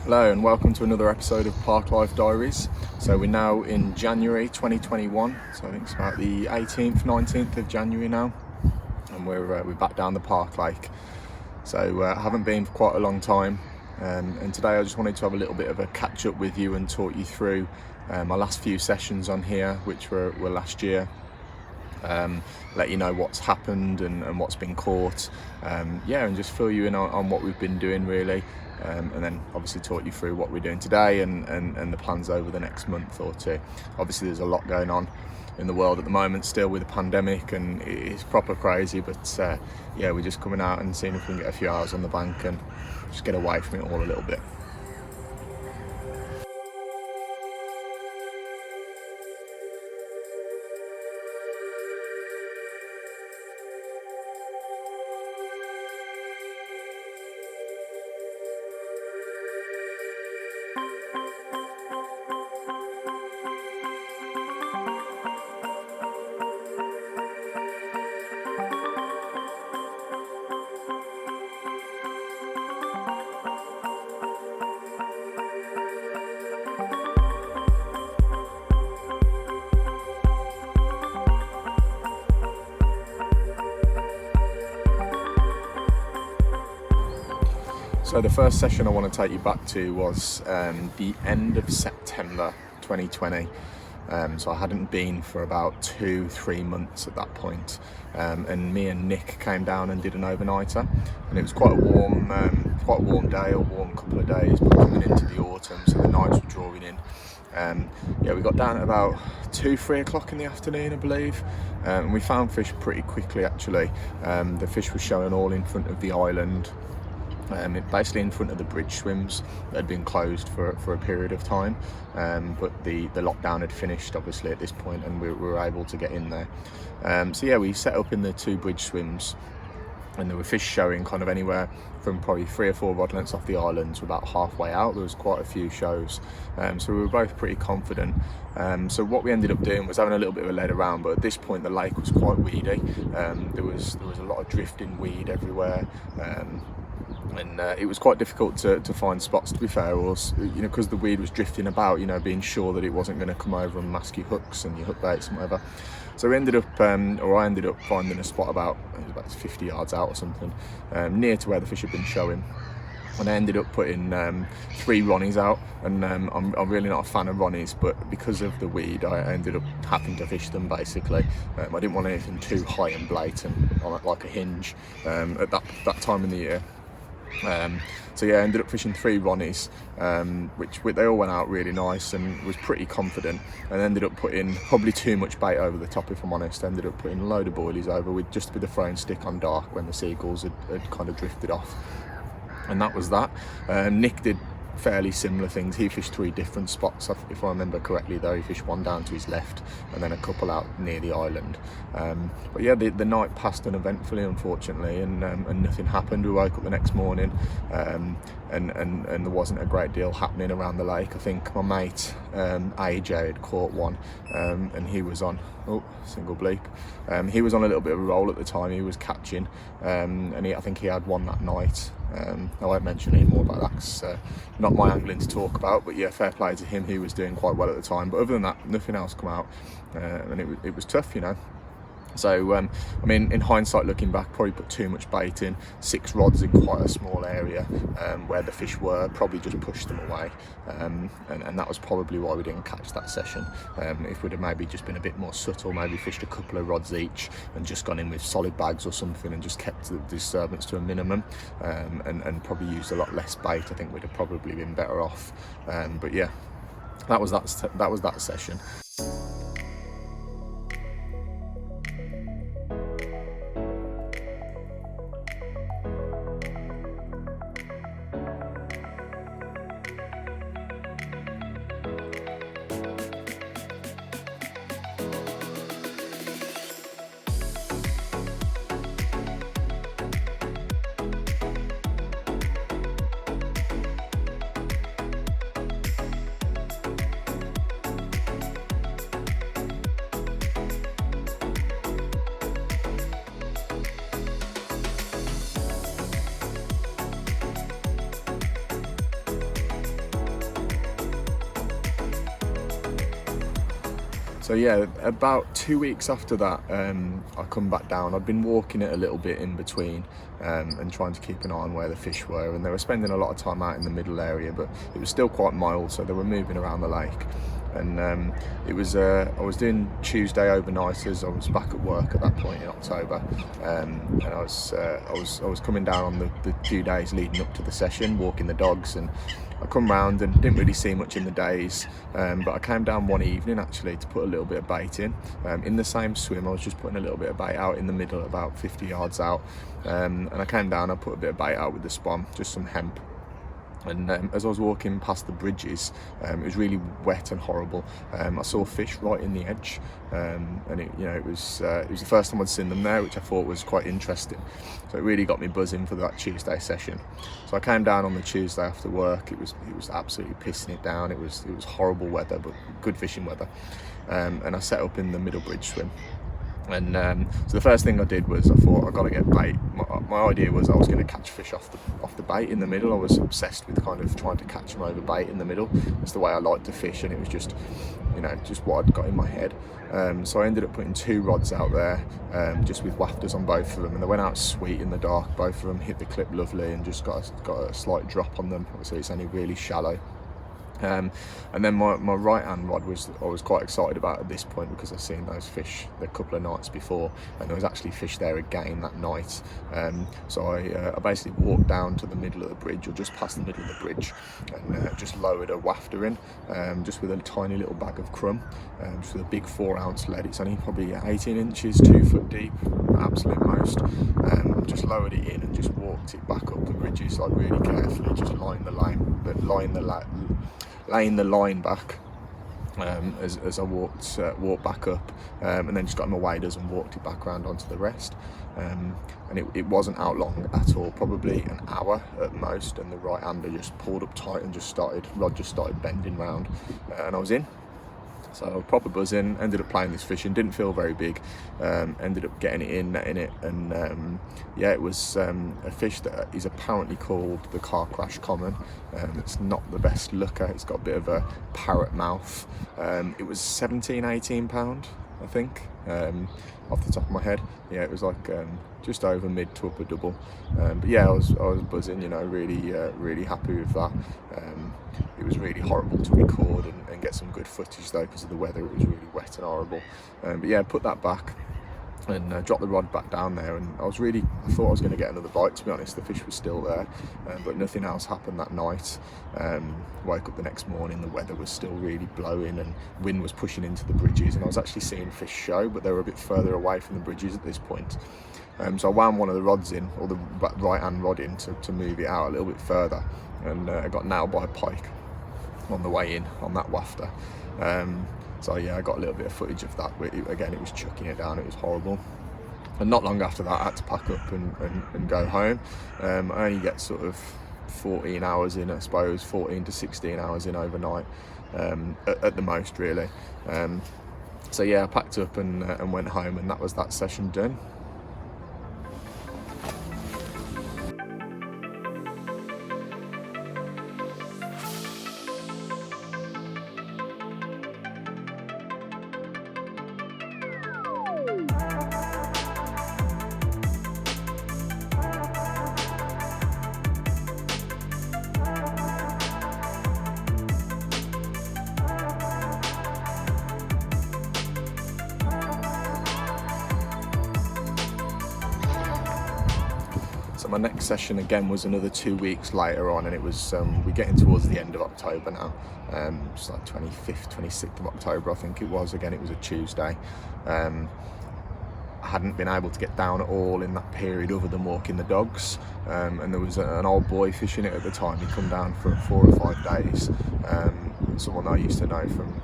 Hello and welcome to another episode of Park Life Diaries. So we're now in January 2021, so I think it's about the 18th, 19th of January now, and we're back down the Park Lake. So I haven't been for quite a long time, and today I just wanted to have a little bit of a catch up with you and talk you through my last few sessions on here, which were last year. Let you know what's happened and what's been caught, and just fill you in on what we've been doing really, and then obviously talk you through what we're doing today and the plans over the next month or two. Obviously there's a lot going on in the world at the moment still with the pandemic, and it's proper crazy, but we're just coming out and seeing if we can get a few hours on the bank and just get away from it all a little bit. So the first session I want to take you back to was the end of September 2020. So I hadn't been for about 2-3 months at that point, and me and Nick came down and did an overnighter, and it was quite a warm day, a warm couple of days, but coming into the autumn, so the nights were drawing in. We got down at about 2-3 o'clock in the afternoon, I believe, and we found fish pretty quickly actually. The fish were showing all in front of the island. Basically in front of the bridge swims that had been closed for a period of time, but the lockdown had finished obviously at this point, and we were able to get in there. We set up in the 2 bridge swims, and there were fish showing kind of anywhere from probably 3 or 4 rod lengths off the island to about halfway out. There was quite a few shows, so we were both pretty confident. So what we ended up doing was having a little bit of a lead around, but at this point the lake was quite weedy. There was a lot of drifting weed everywhere, and it was quite difficult to find spots, to be fair, or because the weed was drifting about, being sure that it wasn't going to come over and mask your hooks and your hook baits and whatever. So I ended up finding a spot about 50 yards out or something, near to where the fish had been showing. And I ended up putting 3 Ronnies out, and I'm really not a fan of Ronnies, but because of the weed I ended up having to fish them basically. I didn't want anything too high and blatant on like a hinge at that time in the year. I ended up fishing 3 Ronnies, which they all went out really nice, and was pretty confident, and ended up putting probably too much bait over the top, if I'm honest. Ended up putting a load of boilies over with a throwing stick on dark when the seagulls had kind of drifted off, and that was that. Nick did fairly similar things. He fished 3 different spots, if I remember correctly, though. He fished one down to his left and then a couple out near the island. The night passed uneventfully, unfortunately, and nothing happened. We woke up the next morning, and there wasn't a great deal happening around the lake. I think my mate AJ had caught one, and he was on single bleep. He was on a little bit of a roll at the time. He was catching, and I think he had one that night. I won't mention any more about that, because not my angling to talk about, but fair play to him. He was doing quite well at the time, but other than that, nothing else come out, and it was tough, So, in hindsight, looking back, probably put too much bait in. 6 rods in quite a small area where the fish were, probably just pushed them away, and that was probably why we didn't catch that session. If we'd have maybe just been a bit more subtle, maybe fished a couple of rods each and just gone in with solid bags or something and just kept the disturbance to a minimum, and probably used a lot less bait, I think we'd have probably been better off. That was that session. So yeah, about 2 weeks after that, I come back down. I'd been walking it a little bit in between and trying to keep an eye on where the fish were, and they were spending a lot of time out in the middle area, but it was still quite mild, so they were moving around the lake. And it was I was doing Tuesday overnighters. I was back at work at that point in October, and I was coming down on the few days leading up to the session, walking the dogs, and I come round and didn't really see much in the days, but I came down one evening actually to put a little bit of bait in the same swim. I was just putting a little bit of bait out in the middle, about 50 yards out, and I came down, I put a bit of bait out with the spom, just some hemp. And as I was walking past the bridges, it was really wet and horrible. I saw fish right in the edge, and it was the first time I'd seen them there, which I thought was quite interesting. So it really got me buzzing for that Tuesday session. So I came down on the Tuesday after work. It was absolutely pissing it down. It was horrible weather, but good fishing weather. And I set up in the middle bridge swim. And so the first thing I did was I thought I've got to get bait. My idea was I was going to catch fish off the bait in the middle. I was obsessed with kind of trying to catch them over bait in the middle. It's the way I like to fish, and it was just what I'd got in my head. So I ended up putting 2 rods out there, just with wafters on both of them, and they went out sweet in the dark. Both of them hit the clip lovely, and just got a slight drop on them. Obviously, it's only really shallow. And then my right hand rod I was quite excited about at this point, because I've seen those fish a couple of nights before, and there was actually fish there again that night. So I basically walked down to the middle of the bridge, or just past the middle of the bridge, and just lowered a wafter in, just with a tiny little bag of crumb, just with a big 4-ounce lead. It's only probably 18 inches, 2 foot deep, absolute most. Just lowered it in and just walked it back up the bridges, like really carefully, just laying the line back as I walked back up, and then just got my waders and walked it back around onto the rest. And it wasn't out long at all, probably an hour at most, and the right hander just pulled up tight and rod just started bending round, and I was in. So proper buzzing, ended up playing this fishing, didn't feel very big, ended up getting it in, netting it, and it was a fish that is apparently called the car crash common. It's not the best looker, it's got a bit of a parrot mouth. It was 17-18 pound, I think, off the top of my head. Yeah, it was like just over mid to upper double. But yeah, I was buzzing, really happy with that. It was really horrible to record and get some good footage though, because of the weather. It was really wet and horrible. But yeah, put that back and dropped the rod back down there, and I thought I was going to get another bite, to be honest. The fish was still there, but nothing else happened that night. Woke up the next morning, the weather was still really blowing and wind was pushing into the bridges, and I was actually seeing fish show, but they were a bit further away from the bridges at this point. So I wound one of the rods in, or the right hand rod in, to move it out a little bit further, and I got nailed by a pike on the way in on that wafter. So yeah, I got a little bit of footage of that, but again, it was chucking it down, it was horrible. And not long after that, I had to pack up and go home. I only get sort of 14 hours in, I suppose, 14 to 16 hours in overnight, at the most, really. So yeah, I packed up and went home, and that was that session done. So my next session again was another 2 weeks later on, and it was we're getting towards the end of October now. It's like 25th, 26th of October, I think it was. Again, it was a Tuesday. I hadn't been able to get down at all in that period, other than walking the dogs. And there was an old boy fishing it at the time. He'd come down for 4 or 5 days. Someone I used to know from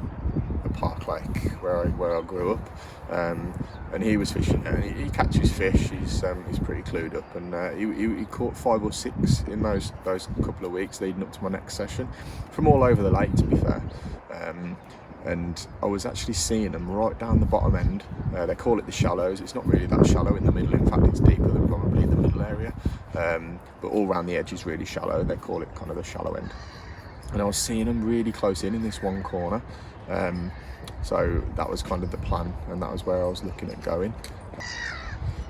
the Park Lake where I grew up, and he was fishing there, and he catches fish. He's pretty clued up, and he caught 5 or 6 in those couple of weeks leading up to my next session, from all over the lake, to be fair. And I was actually seeing them right down the bottom end. They call it the shallows. It's not really that shallow in the middle. In fact, it's deeper than probably the middle area. But all around the edge is really shallow. They call it kind of the shallow end. And I was seeing them really close in this one corner. So that was kind of the plan, and that was where I was looking at going.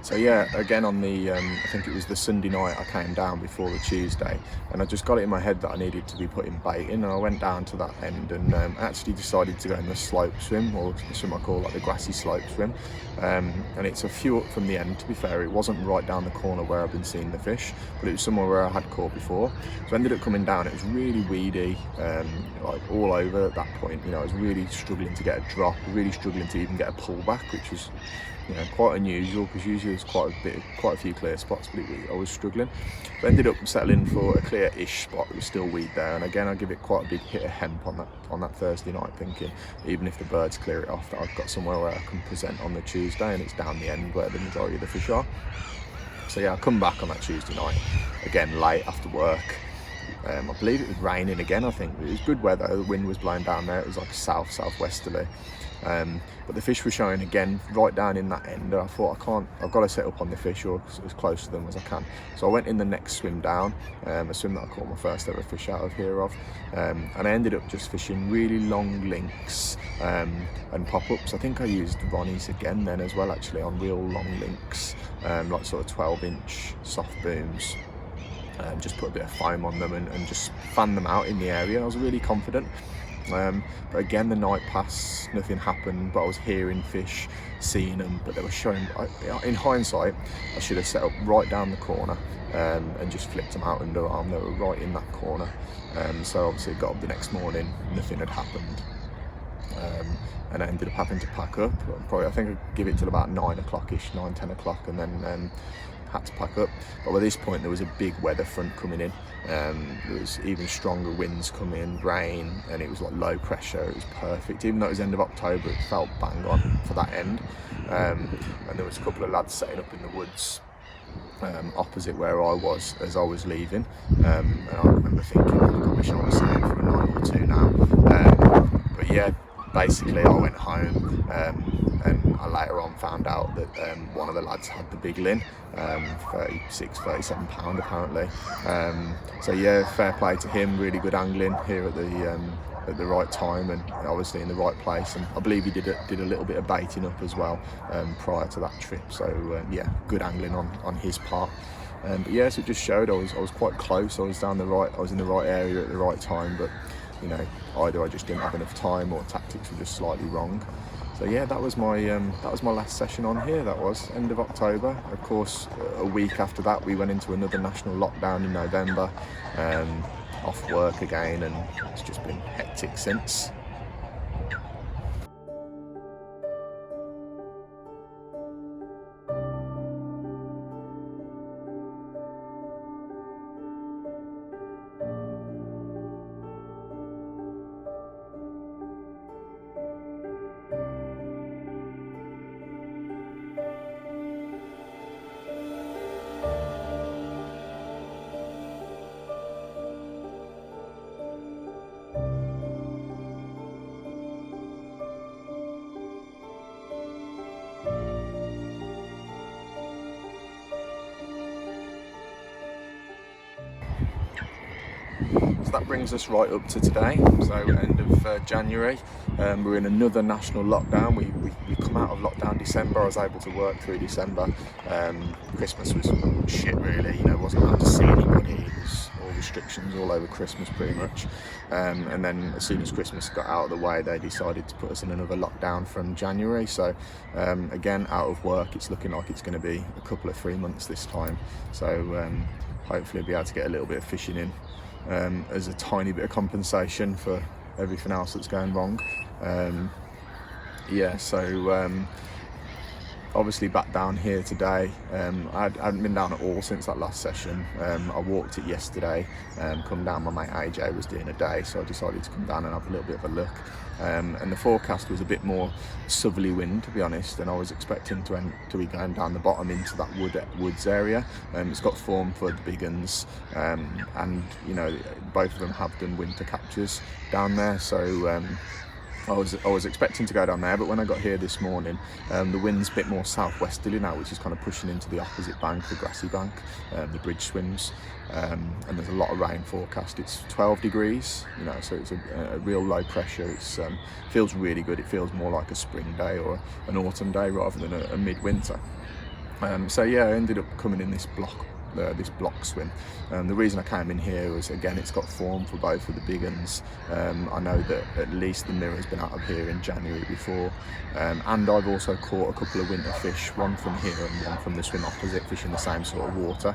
So yeah, again on the, I think it was the Sunday night I came down before the Tuesday, and I just got it in my head that I needed to be putting bait in, and I went down to that end and actually decided to go in the slope swim, or something I call like the grassy slope swim, and it's a few up from the end. To be fair, it wasn't right down the corner where I've been seeing the fish, but it was somewhere where I had caught before. So I ended up coming down, it was really weedy, like all over at that point. You know, I was really struggling to get a drop, really struggling to even get a pullback, which was, you know, quite unusual, because usually there's quite a few clear spots, but I was struggling. So I ended up settling for a clear-ish spot. There was still weed there, and again I give it quite a big hit of hemp on that Thursday night, thinking even if the birds clear it off, that I've got somewhere where I can present on the Tuesday, and it's down the end where the majority of the fish are. So yeah, I come back on that Tuesday night, again late after work. I believe it was raining again. I think it was good weather. The wind was blowing down there. It was like southwesterly. But the fish were showing again right down in that end. I thought I've got to set up on the fish, or as close to them as I can. So I went in the next swim down, a swim that I caught my first ever fish out of here of, and I ended up just fishing really long links and pop-ups. I think I used Ronnie's again then as well, actually, on real long links, like sort of 12-inch soft booms. Just put a bit of foam on them and just fan them out in the area. I was really confident. But again, the night passed, nothing happened, but I was hearing fish, seeing them, but they were showing, in hindsight, I should have set up right down the corner and just flipped them out underarm. They were right in that corner. So obviously got up the next morning, nothing had happened. And I ended up having to pack up. I think I'd give it till about 9 o'clock-ish, 9-10 o'clock, and then had to pack up. But by this point there was a big weather front coming in. There was even stronger winds coming, rain, and it was like low pressure. It was perfect. Even though it was end of October, it felt bang on for that end. And there was a couple of lads setting up in the woods opposite where I was as I was leaving, and I remember thinking, I wish I was staying for a night or two now. But yeah, basically I went home, and I later on found out that one of the lads had the big ling, 37 pound apparently. So yeah, fair play to him. Really good angling here at the right time, and obviously in the right place, and I believe he did a little bit of baiting up as well prior to that trip. So yeah, good angling on his part. But yeah, so it just showed I was quite close. I was in the right area at the right time, but you know, either I just didn't have enough time or tactics were just slightly wrong. So yeah, that was my last session on here. That was end of October. Of course, a week after that we went into another national lockdown in November, off work again, and it's just been hectic since. So that brings us right up to today, so end of January. We're in another national lockdown. We come out of lockdown December. I was able to work through December. Christmas was shit really, you know, wasn't allowed to see anybody. It was all restrictions all over Christmas pretty much. And then as soon as Christmas got out of the way, they decided to put us in another lockdown from January. So again, out of work, it's looking like it's going to be a couple of 3 months this time. So hopefully I'll be able to get a little bit of fishing in as a tiny bit of compensation for everything else that's going wrong. Yeah, so obviously back down here today. I hadn't been down at all since that last session. I walked it yesterday, come down. My mate AJ was doing a day, so I decided to come down and have a little bit of a look. And the forecast was a bit more southerly wind, to be honest, and I was expecting to be going down the bottom into that woods area. It's got form for the big uns, and you know, both of them have done winter captures down there, so I was expecting to go down there, but when I got here this morning, the wind's a bit more southwesterly now, which is kind of pushing into the opposite bank, the grassy bank, the bridge swims, and there's a lot of rain forecast. It's 12 degrees, you know, so it's a real low pressure. It's feels really good. It feels more like a spring day or an autumn day rather than a midwinter. So yeah, I ended up coming in this block swim. The reason I came in here was, again, it's got form for both of the big uns. I know that at least the mirror's been out of here in January before, and I've also caught a couple of winter fish, one from here and one from the swim opposite, fishing the same sort of water.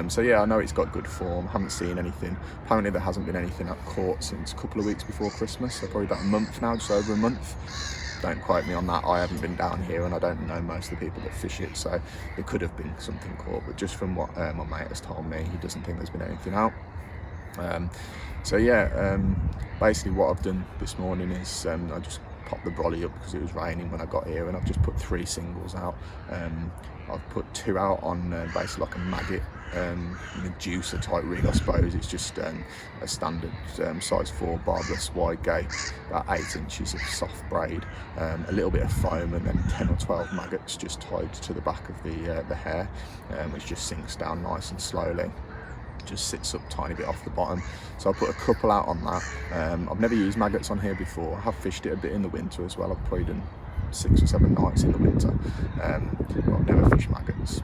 So yeah, I know it's got good form. Haven't seen anything. Apparently there hasn't been anything caught since a couple of weeks before Christmas, so probably about a month now, just over a month. Don't quote me on that. I haven't been down here and I don't know most of the people that fish it, so there could have been something caught, but just from what my mate has told me, he doesn't think there's been anything out. So yeah, basically what I've done this morning is I just popped the brolly up because it was raining when I got here, and I've just put 3 singles out. I've put 2 out on basically like a maggot Medusa type rig, I suppose. It's just a standard size 4 barbless wide gate, about 8 inches of soft braid, a little bit of foam, and then 10 or 12 maggots just tied to the back of the hair, which just sinks down nice and slowly. Just sits up tiny bit off the bottom. So I'll put a couple out on that. I've never used maggots on here before. I have fished it a bit in the winter as well. I've probably done 6 or 7 nights in the winter, but I've never fished maggots.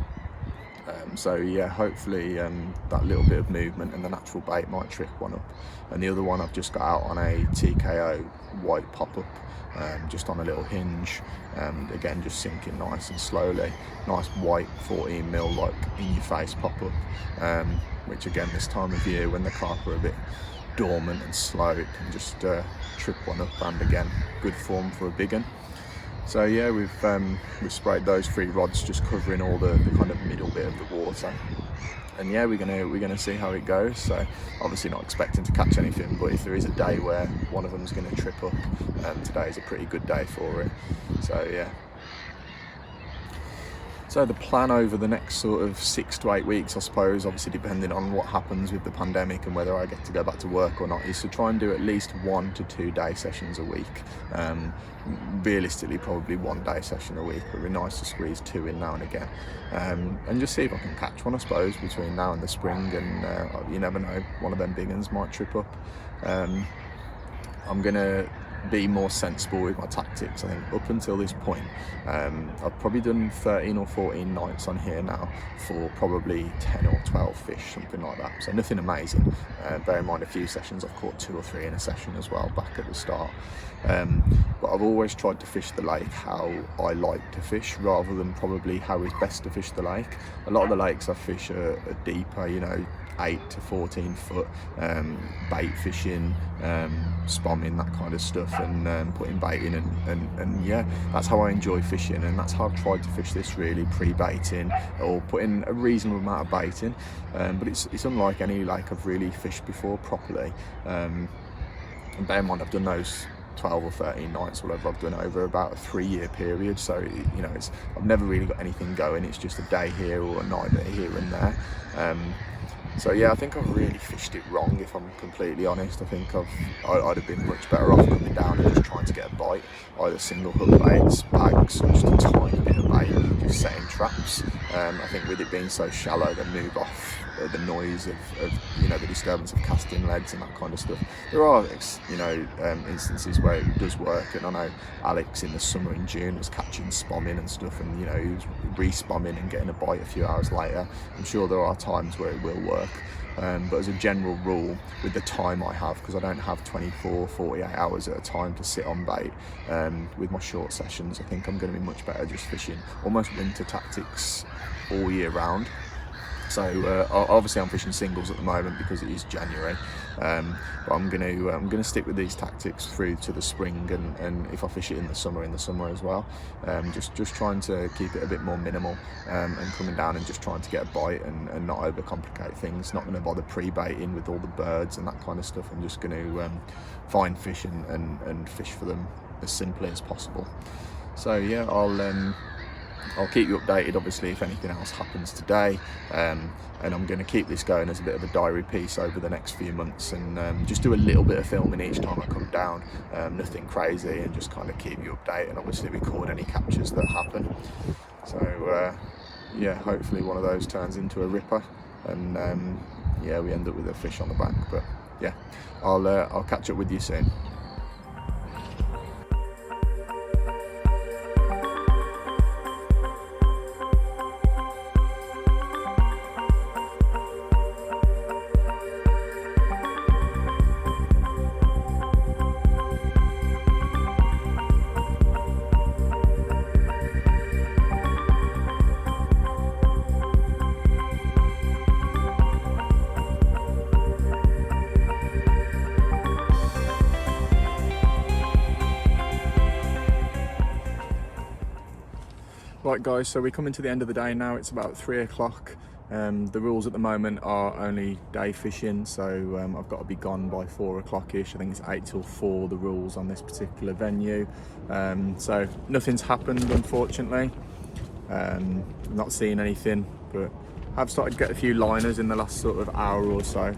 So yeah, hopefully that little bit of movement and the natural bait might trick one up. And the other one I've just got out on a TKO white pop-up, just on a little hinge, again just sinking nice and slowly. Nice white 14mm like in your face pop-up, which again this time of year when the carp are a bit dormant and slow, it can just trip one up, and again good form for a big one. So yeah, we've sprayed those 3 rods, just covering all the kind of middle bit of the water, and yeah, we're gonna see how it goes. So obviously not expecting to catch anything, but if there is a day where one of them's going to trip up, today is a pretty good day for it. So yeah. So the plan over the next sort of 6 to 8 weeks, I suppose, obviously depending on what happens with the pandemic and whether I get to go back to work or not, is to try and do at least 1 to 2 day sessions a week. Realistically, probably 1 day session a week, but it'd be nice to squeeze 2 in now and again, and just see if I can catch one, I suppose, between now and the spring. And you never know, one of them big ones might trip up. I'm gonna be more sensible with my tactics. I think up until this point, I've probably done 13 or 14 nights on here now for probably 10 or 12 fish, something like that. So nothing amazing. Bear in mind, a few sessions I've caught 2 or 3 in a session as well back at the start. But I've always tried to fish the lake how I like to fish, rather than probably how is best to fish the lake. A lot of the lakes I fish are deeper, you know, 8 to 14 foot, bait fishing, spomming, that kind of stuff, and putting bait in, and yeah, that's how I enjoy fishing, and that's how I've tried to fish this, really, pre-baiting or putting a reasonable amount of bait in, but it's unlike any lake I've really fished before properly. And bear in mind, I've done those 12 or 13 nights, whatever I've done, over about a 3-year period, so you know, I've never really got anything going. It's just a day here or a night here and there. So yeah, I think I've really fished it wrong, if I'm completely honest. I think I'd have been much better off coming down and just trying to get a bite, either single hook baits, bags, or just a tiny bit of bait, just setting traps. I think with it being so shallow, they move off the noise of you know, the disturbance of casting leads and that kind of stuff. There are, you know, instances where it does work, and I know Alex in the summer in June was catching spomming and stuff, and you know, he was re-spomming and getting a bite a few hours later. I'm sure there are times where it will work, but as a general rule, with the time I have, because I don't have 24, 48 hours at a time to sit on bait, with my short sessions, I think I'm going to be much better just fishing almost winter tactics all year round. So obviously I'm fishing singles at the moment because it is January, but I'm gonna stick with these tactics through to the spring, and if I fish it in the summer as well. Just trying to keep it a bit more minimal, and coming down and just trying to get a bite and not overcomplicate things. Not going to bother pre-baiting with all the birds and that kind of stuff. I'm just going to find fish and fish for them as simply as possible. So yeah, I'll keep you updated obviously if anything else happens today, and I'm going to keep this going as a bit of a diary piece over the next few months, and just do a little bit of filming each time I come down, nothing crazy, and just kind of keep you updated and obviously record any captures that happen. So yeah, hopefully one of those turns into a ripper, and yeah, we end up with a fish on the bank. But yeah, I'll catch up with you soon. Right guys, so we're coming to the end of the day now. It's about 3 o'clock. The rules at the moment are only day fishing, so I've got to be gone by 4 o'clock-ish. I think it's 8 till 4, the rules on this particular venue. So nothing's happened, unfortunately. I'm not seeing anything, but I've started to get a few liners in the last sort of hour or so.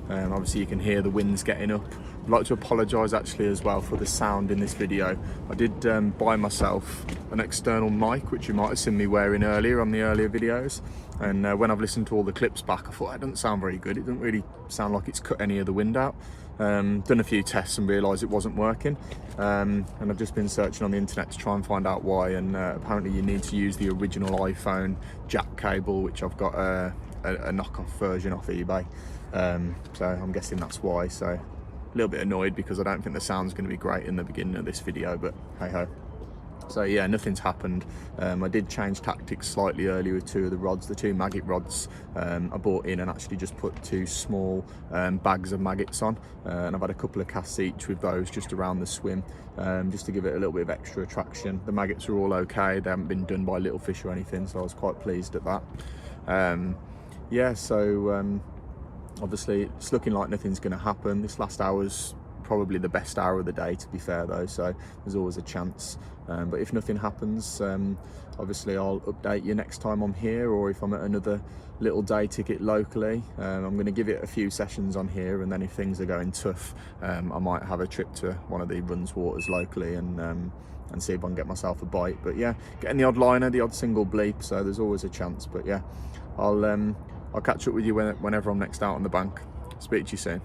Obviously you can hear the winds getting up. I'd like to apologise actually as well for the sound in this video. I did buy myself an external mic, which you might have seen me wearing earlier on the earlier videos, and when I've listened to all the clips back, I thought it doesn't sound very good. It doesn't really sound like it's cut any of the wind out. Done a few tests and realised it wasn't working, and I've just been searching on the internet to try and find out why, and apparently you need to use the original iPhone jack cable, which I've got a knockoff version off eBay, so I'm guessing that's why. So a little bit annoyed because I don't think the sound's going to be great in the beginning of this video, but hey ho. So yeah, nothing's happened. I did change tactics slightly earlier with 2 of the rods, the 2 maggot rods. I bought in and actually just put 2 small bags of maggots on, and I've had a couple of casts each with those just around the swim, just to give it a little bit of extra attraction. The maggots are all okay, they haven't been done by little fish or anything, so I was quite pleased at that. Yeah, so obviously it's looking like nothing's going to happen. This last hour's probably the best hour of the day, to be fair though, so there's always a chance. But if nothing happens, obviously I'll update you next time I'm here, or if I'm at another little day ticket locally. I'm going to give it a few sessions on here, and then if things are going tough, I might have a trip to one of the runs waters locally and see if I can get myself a bite. But yeah, getting the odd liner, the odd single bleep, so there's always a chance. But yeah, I'll catch up with you whenever I'm next out on the bank. Speak to you soon.